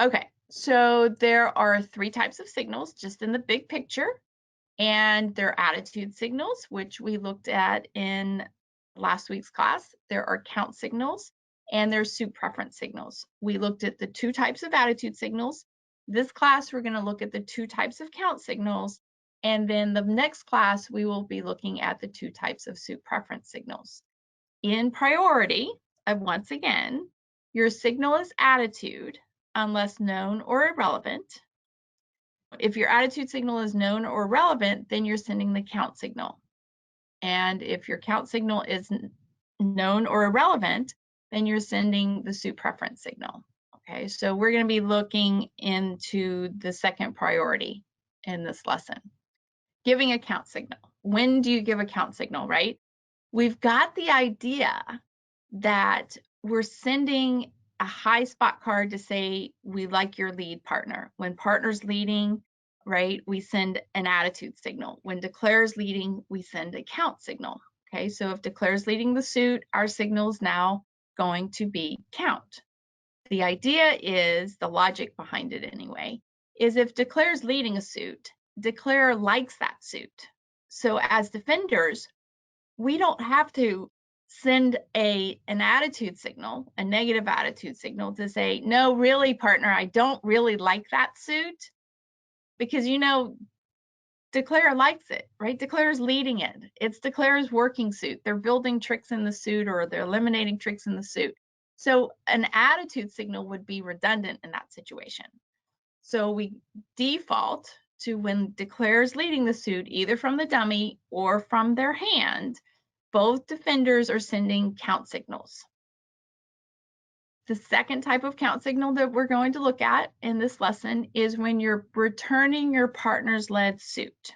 Okay, so there are three types of signals just in the big picture, and they're attitude signals, which we looked at in last week's class. There are count signals, and there's suit preference signals. We looked at the two types of attitude signals. This class, we're going to look at the two types of count signals, and then the next class, we will be looking at the two types of suit preference signals. In priority, once again, your signal is attitude unless known or irrelevant. If your attitude signal is known or relevant, then you're sending the count signal. And if your count signal is known or irrelevant, then you're sending the suit preference signal. Okay, so we're going to be looking into the second priority in this lesson. Giving a count signal. When do you give a count signal, right? We've got the idea that we're sending a high spot card to say we like your lead partner. When partner's leading, right, we send an attitude signal. When declare's leading, we send a count signal. Okay, so if declare's leading the suit, our signal is now going to be count. The idea is, the logic behind it anyway, is if declare's leading a suit, declare likes that suit. So as defenders, we don't have to send an attitude signal, a negative attitude signal to say, no, really, partner, I don't really like that suit, because declare likes it, right? Declare is leading it. It's declare's working suit. They're building tricks in the suit, or they're eliminating tricks in the suit. So an attitude signal would be redundant in that situation. So we default to when declare's leading the suit, either from the dummy or from their hand, both defenders are sending count signals. The second type of count signal that we're going to look at in this lesson is when you're returning your partner's led suit.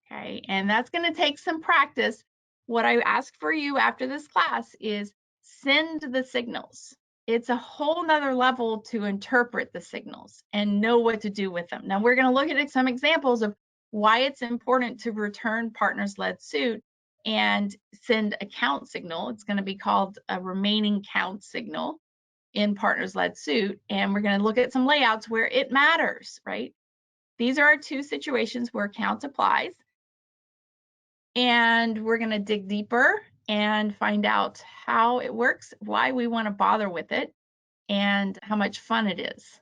Okay, and that's going to take some practice. What I ask for you after this class is send the signals. It's a whole nother level to interpret the signals and know what to do with them. Now we're going to look at some examples of why it's important to return partner's led suit and send a count signal. It's going to be called a remaining count signal in partner's led suit. And we're going to look at some layouts where it matters, right? These are our two situations where count applies. And we're going to dig deeper and find out how it works, why we want to bother with it, and how much fun it is.